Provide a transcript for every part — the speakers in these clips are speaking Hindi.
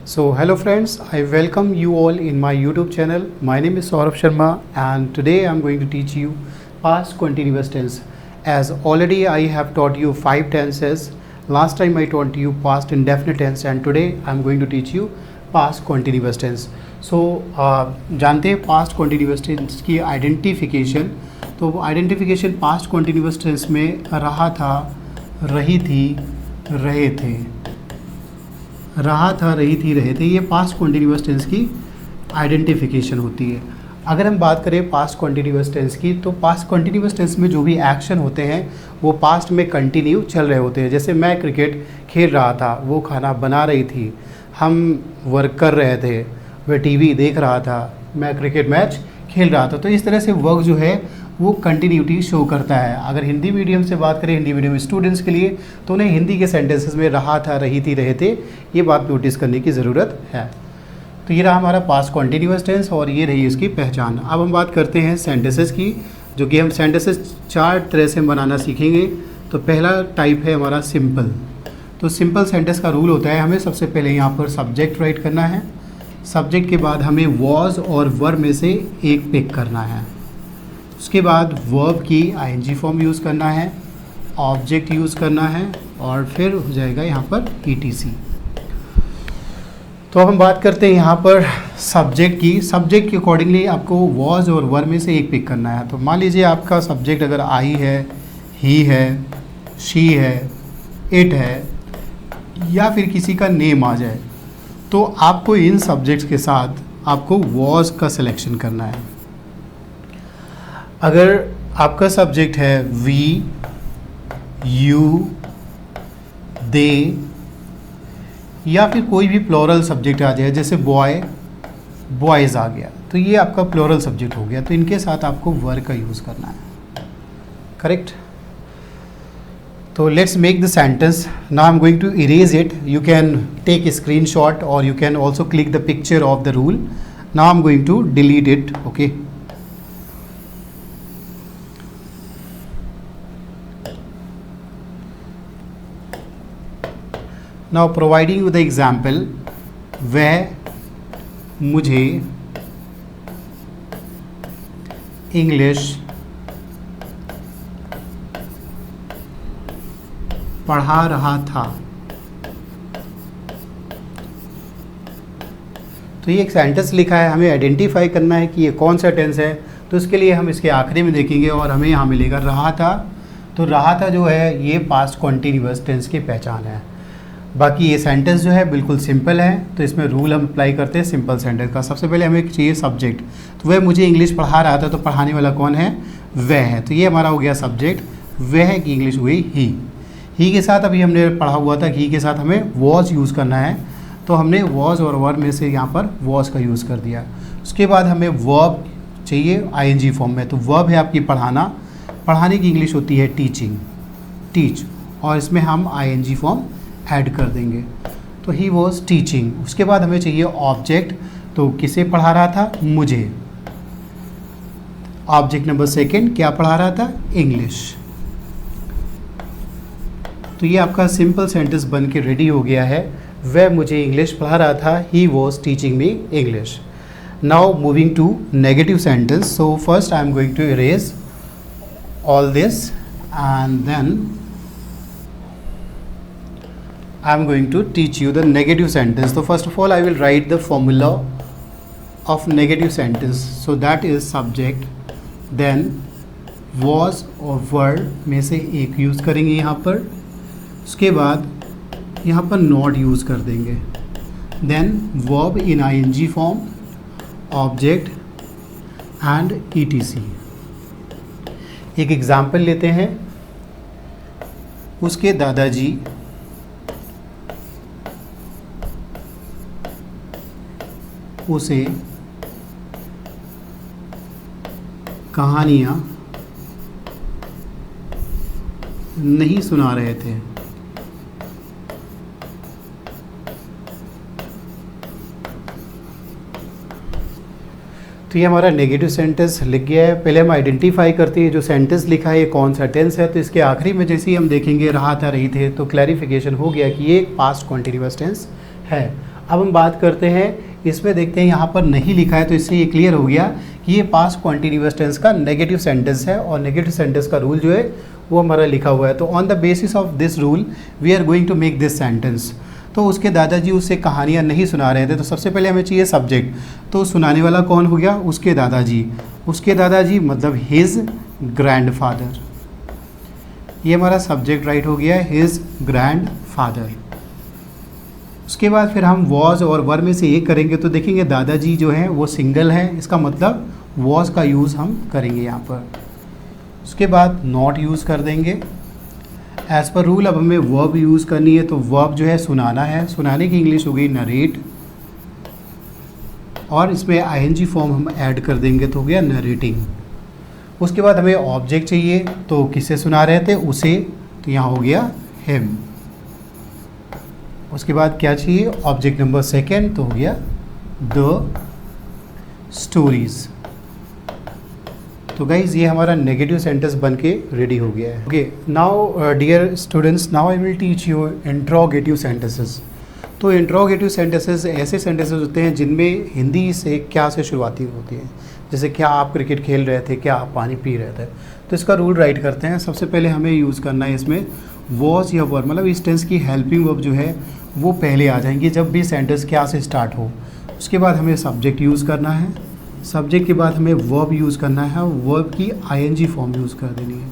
So hello friends, I welcome you all in my YouTube channel. My name is Saurabh Sharma and today I am going to teach you past continuous tense. As already I have taught you 5 tenses. Last time I taught you past indefinite tense and today I am going to teach you past continuous tense. So जानते हैं past continuous tense की आइडेंटिफिकेशन. तो आइडेंटिफिकेशन past continuous tense में रहा था, रही थी, रहे थे, रहा था, रही थी, रहे थे, ये पास्ट कॉन्टिन्यूअस टेंस की आइडेंटिफिकेशन होती है. अगर हम बात करें पास्ट कॉन्टिन्यूअस टेंस की, तो पास्ट कॉन्टिन्यूअस टेंस में जो भी एक्शन होते हैं वो पास्ट में कंटिन्यू चल रहे होते हैं. जैसे मैं क्रिकेट खेल रहा था, वो खाना बना रही थी, हम वर्क कर रहे थे, वह टीवी देख रहा था, मैं क्रिकेट मैच खेल रहा था. तो इस तरह से वर्क जो है वो कंटिन्यूटी शो करता है. अगर हिंदी मीडियम से बात करें, हिंदी मीडियम स्टूडेंट्स के लिए, तो उन्हें हिंदी के सेंटेंसेस में रहा था, रही थी, रहे थे, ये बात नोटिस करने की ज़रूरत है. तो ये रहा हमारा पास्ट कॉन्टिन्यूअस टेंस और ये रही इसकी पहचान. अब हम बात करते हैं सेंटेंसेस की, जो कि हम सेंटेंसेस 4 तरह से बनाना सीखेंगे. तो पहला टाइप है हमारा सिंपल. तो सिंपल सेंटेंस का रूल होता है, हमें सबसे पहले यहाँ पर सब्जेक्ट राइट करना है. सब्जेक्ट के बाद हमें वॉज और वर्ब में से एक पिक करना है. उसके बाद वर्ब की आईएनजी फॉर्म यूज़ करना है, ऑब्जेक्ट यूज़ करना है और फिर हो जाएगा यहाँ पर ईटीसी. तो अब हम बात करते हैं यहाँ पर सब्जेक्ट की. सब्जेक्ट के अकॉर्डिंगली आपको वॉज और वर्ब में से एक पिक करना है. तो मान लीजिए आपका सब्जेक्ट अगर आई है, ही है, शी है, इट है या फिर किसी का नेम आ जाए, तो आपको इन सब्जेक्ट्स के साथ आपको वॉज का सिलेक्शन करना है. अगर आपका सब्जेक्ट है वी, यू, दे या फिर कोई भी प्लोरल सब्जेक्ट आ जाए, जैसे बॉय, बॉयज़ आ गया, तो ये आपका प्लोरल सब्जेक्ट हो गया. तो इनके साथ आपको वर्ब का यूज़ करना है. करेक्ट. तो let's make the sentence. Now I am going to erase it. You can take a screenshot और you can also click the picture of the rule. Now I am going to delete it. Okay. Now providing you the example, वह मुझे इंग्लिश पढ़ा रहा था. तो ये एक सेंटेंस लिखा है, हमें आइडेंटिफाई करना है कि ये कौन सा टेंस है. तो इसके लिए हम इसके आखिरी में देखेंगे और हमें यहाँ मिलेगा रहा था. तो रहा था जो है ये पास्ट कॉन्टिन्यूअस टेंस की पहचान है. बाकी ये सेंटेंस जो है बिल्कुल सिंपल है. तो इसमें रूल हम अप्लाई करते हैं सिंपल सेंटेंस का. सबसे पहले हमें चाहिए सब्जेक्ट. तो वह मुझे इंग्लिश पढ़ा रहा था, तो पढ़ाने वाला कौन है? वह है. तो ये हमारा हो गया सब्जेक्ट. वह की इंग्लिश हुई ही. ही के साथ अभी हमने पढ़ा हुआ था, ही के साथ हमें वॉज यूज़ करना है. तो हमने वॉज और वर्ब में से यहाँ पर वॉज का यूज़ कर दिया. उसके बाद हमें वर्ब चाहिए आईएनजी फॉर्म में. तो वर्ब है आपकी पढ़ाना. पढ़ाने की इंग्लिश होती है टीचिंग, टीच, और इसमें हम आईएनजी फॉर्म ऐड कर देंगे. तो ही वॉज टीचिंग. उसके बाद हमें चाहिए ऑब्जेक्ट. तो किसे पढ़ा रहा था? मुझे. ऑब्जेक्ट नंबर सेकंड, क्या पढ़ा रहा था? इंग्लिश. तो ये आपका सिंपल सेंटेंस बन के रेडी हो गया है. वह मुझे इंग्लिश पढ़ा रहा था, he was teaching me English. Now moving to negative sentence. So first I am going to erase all this and then I am going to teach you the negative sentence. So first of all I will write the formula of negative sentence. So that is subject, then was और were में से एक यूज़ करेंगे यहाँ पर. उसके बाद यहाँ पर not यूज़ कर देंगे. then verb in ing form, object and etc. एक एग्जाम्पल लेते हैं. उसके दादाजी उसे कहानियाँ नहीं सुना रहे थे. तो ये हमारा नेगेटिव सेंटेंस लिख गया है. पहले हम आइडेंटिफाई करते हैं जो सेंटेंस लिखा है ये कौन सा टेंस है. तो इसके आखिरी में जैसे ही हम देखेंगे रहा था, रही थे, तो क्लैरिफिकेशन हो गया कि ये एक पास्ट कॉन्टिन्यूअस टेंस है. अब हम बात करते हैं, इसमें देखते हैं यहाँ पर नहीं लिखा है, तो इससे ये क्लियर हो गया कि ये पास्ट कॉन्टिन्यूअस टेंस का नेगेटिव सेंटेंस है, और नेगेटिव सेंटेंस का रूल जो है वो हमारा लिखा हुआ है। तो on the basis of this rule we are going to make this sentence. तो उसके दादाजी उससे कहानियाँ नहीं सुना रहे थे, तो सबसे पहले हमें चाहिए सब्जेक्ट। तो सुनाने वाला कौन हो गया? उसके दादाजी। उसके दादाजी मतलब हिज ग्रैंडफादर, ये हमारा सब्जेक्ट राइट हो गया है, हिज ग्रैंडफादर। उसके बाद फिर हम वॉज और वर में से एक करेंगे, तो देखेंगे दादाजी जो है वो सिंगल है, इसका मतलब वॉज का यूज़ हम करेंगे यहाँ पर। उसके बाद नॉट यूज़ कर देंगे। एज़ पर रूल अब हमें वर्ब यूज़ करनी है, तो वर्ब जो है सुनाना है, सुनाने की इंग्लिश हो गई नरेट, और इसमें आईएनजी फॉर्म हम ऐड कर देंगे तो हो गया नरेटिंग। उसके बाद हमें ऑब्जेक्ट चाहिए, तो किसे सुना रहे थे? उसे, तो यहाँ हो गया हिम। उसके बाद क्या चाहिए? ऑब्जेक्ट नंबर सेकेंड, तो हो गया द स्टोरीज। तो गाइज ये हमारा नेगेटिव सेंटेंस बन के रेडी हो गया है। Okay, now dear students, now I will teach you interrogative sentences. तो इंट्रोगेटिव सेंटेंसेस ऐसे सेंटेंसेस होते हैं जिनमें हिंदी से क्या से शुरुआती होती है। जैसे क्या आप क्रिकेट खेल रहे थे, क्या आप पानी पी रहे थे। तो इसका रूल राइट करते हैं। सबसे पहले हमें यूज़ करना है इसमें वॉज या वर, मतलब इस टेंस की हेल्पिंग वर्ब जो है वो पहले आ जाएंगी जब भी सेंटेंस क्या से स्टार्ट हो। उसके बाद हमें सब्जेक्ट यूज़ करना है, सब्जेक्ट के बाद हमें वर्ब यूज़ करना है, वर्ब की आईएनजी फॉर्म यूज़ कर देनी है,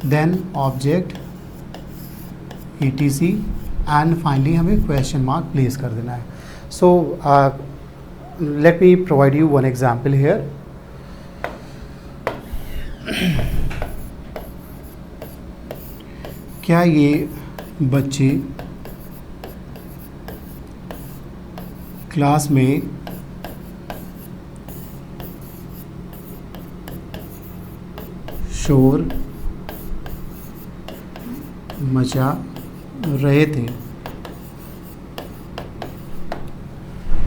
then object etc, and finally हमें क्वेश्चन मार्क प्लेस कर देना है। So let me provide you one example here. क्या ये बच्चे क्लास में शोर मचा रहे थे?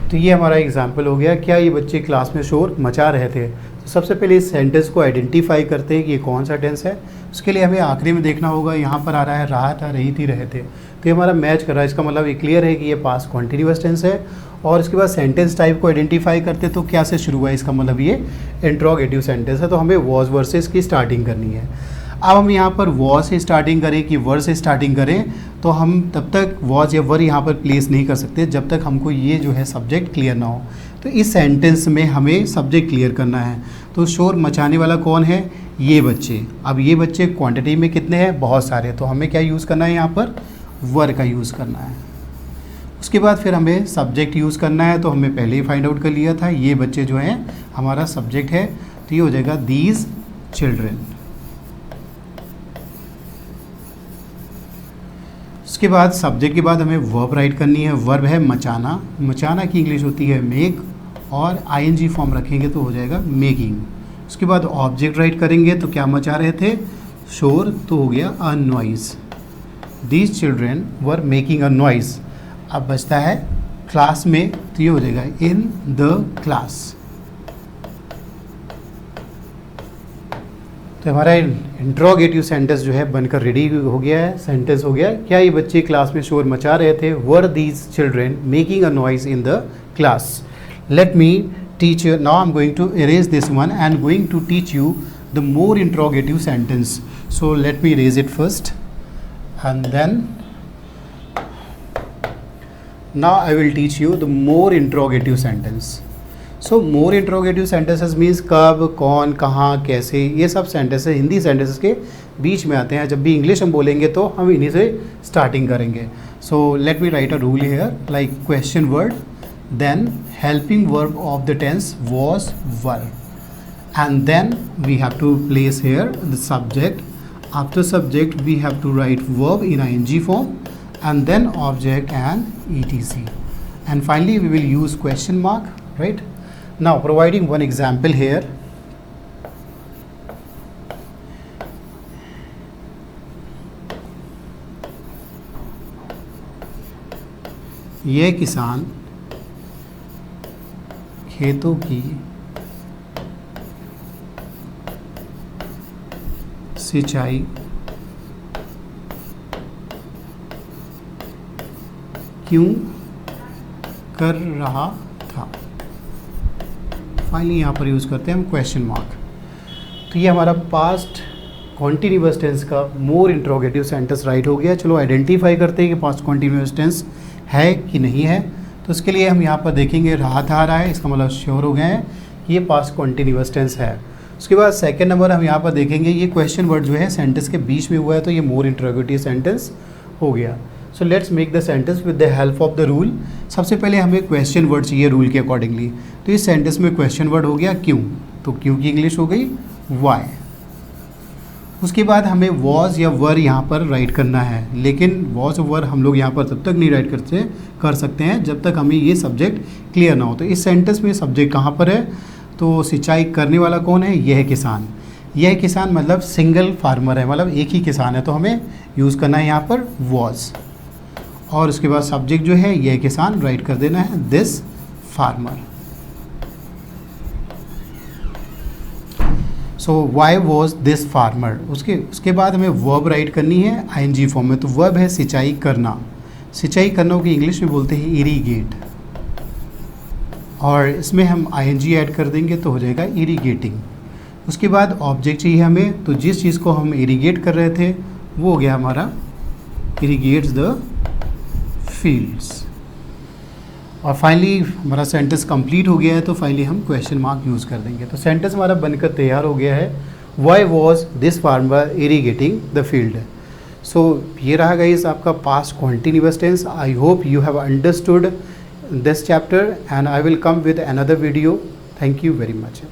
तो ये हमारा एग्जाम्पल हो गया, क्या ये बच्चे क्लास में शोर मचा रहे थे। तो सबसे पहले इस सेंटेंस को आइडेंटिफाई करते हैं कि ये कौन सा टेंस है। उसके लिए हमें आखिरी में देखना होगा, यहाँ पर आ रहा है रहा था, रही थी, रहे थे, तो ये हमारा मैच कर रहा है। इसका मतलब ये क्लियर है कि ये पास्ट कॉन्टिन्यूअस टेंस है। और इसके बाद सेंटेंस टाइप को आइडेंटिफाई करते तो क्या से शुरू हुआ है, इसका मतलब ये इंट्रोगेटिव सेंटेंस है। तो हमें वॉज वर्सेस की स्टार्टिंग करनी है। अब हम यहाँ पर वॉज से स्टार्टिंग करें कि वर से स्टार्टिंग करें, तो हम तब तक वॉज या वर यहाँ पर प्लेस नहीं कर सकते जब तक हमको ये जो है सब्जेक्ट क्लियर ना हो। तो इस सेंटेंस में हमें सब्जेक्ट क्लियर करना है। तो शोर मचाने वाला कौन है? ये बच्चे। अब ये बच्चे क्वांटिटी में कितने हैं? बहुत सारे। तो हमें क्या यूज़ करना है? यहाँ पर वर का यूज़ करना है। उसके बाद फिर हमें सब्जेक्ट यूज़ करना है, तो हमें पहले ही फाइंड आउट कर लिया था, ये बच्चे जो हैं हमारा सब्जेक्ट है, तो ये हो जाएगा दीज चिल्ड्रेन। उसके बाद सब्जेक्ट के बाद हमें वर्ब राइट करनी है। वर्ब है मचाना, मचाना की इंग्लिश होती है मेक, और आईएनजी फॉर्म रखेंगे तो हो जाएगा मेकिंग। उसके बाद ऑब्जेक्ट राइट करेंगे, तो क्या मचा रहे थे? शोर, तो हो गया अ noise. These children were making a noise. अब बचता है क्लास में, तो ये हो जाएगा इन द क्लास। तो हमारा इंट्रोगेटिव सेंटेंस जो है बनकर रेडी हो गया है। सेंटेंस हो गया, क्या ये बच्चे क्लास में शोर मचा रहे थे? Were these children making a noise in the class? Let me teach you, now I am going to erase this one and going to teach you the more interrogative sentence. So let me erase it first, and then now I will teach you the more interrogative sentence. So more interrogative sentences means कब, कौन, कहाँ, कैसे, ये सब सेंटेंसेस हिंदी सेंटेंसेस के बीच में आते हैं। जब भी इंग्लिश हम बोलेंगे तो हम इन्हीं से स्टार्टिंग करेंगे। So let me write a rule here, like question word, then helping verb of the tense was, were, and then we have to place here the subject. After subject we have to write verb in ing form, and then object and etc, and finally we will use question mark, right? Now providing one example here. ये किसान खेतों की सिंचाई क्यों कर रहा था। फाइनली यहाँ पर यूज़ करते हैं हम क्वेश्चन मार्क। तो ये हमारा पास्ट कॉन्टिन्यूअस टेंस का मोर इंट्रोगेटिव सेंटेंस राइट हो गया। चलो आइडेंटिफाई करते हैं कि पास्ट कॉन्टिन्यूअस टेंस है कि नहीं है। तो इसके लिए हम यहाँ पर देखेंगे रहा था आ रहा है, इसका मतलब श्योर हो गए हैं कि ये पास्ट कॉन्टिन्यूअस टेंस है। उसके बाद सेकंड नंबर हम यहाँ पर देखेंगे ये क्वेश्चन वर्ड जो है सेंटेंस के बीच में हुआ है, तो ये मोर इंट्रोगेटिव सेंटेंस हो गया। So let's make the sentence with the help of the rule. सबसे पहले हमें क्वेश्चन वर्ड चाहिए रूल के अकॉर्डिंगली। तो इस सेंटेंस में क्वेश्चन वर्ड हो गया क्यों, तो क्यों की इंग्लिश हो गई वाई। उसके बाद हमें वॉज या वर यहाँ पर राइट करना है, लेकिन वॉज और वर हम लोग यहाँ पर तब तक नहीं राइट कर सकते हैं जब तक हमें ये सब्जेक्ट क्लियर ना हो। तो इस सेंटेंस में सब्जेक्ट कहाँ पर है, तो सिंचाई करने वाला कौन है, यह है किसान। यह किसान मतलब सिंगल फार्मर है, मतलब एक ही किसान है, तो हमें यूज़ करना है यहाँ पर वॉज। और उसके बाद सब्जेक्ट जो है यह किसान राइट कर देना है this farmer. So Y was this farmer. उसके बाद हमें वर्ब राइट करनी है आईएनजी फॉर्म में। तो वर्ब है सिंचाई करना। सिंचाई करना की इंग्लिश में बोलते हैं इरीगेट, और इसमें हम आईएनजी ऐड कर देंगे तो हो जाएगा इरीगेटिंग। उसके बाद ऑब्जेक्ट चाहिए हमें, तो जिस चीज़ को हम इरीगेट कर रहे थे वो हो गया हमारा इरीगेट्स द फील्ड्स। और फाइनली हमारा सेंटेंस कंप्लीट हो गया है, तो फाइनली हम क्वेश्चन मार्क यूज़ कर देंगे। तो सेंटेंस हमारा बनकर तैयार हो गया है, why was this farmer irrigating the field. So ये रहा गाइस आपका past continuous tense. I hope you have understood this chapter and I will come with another video. Thank you very much.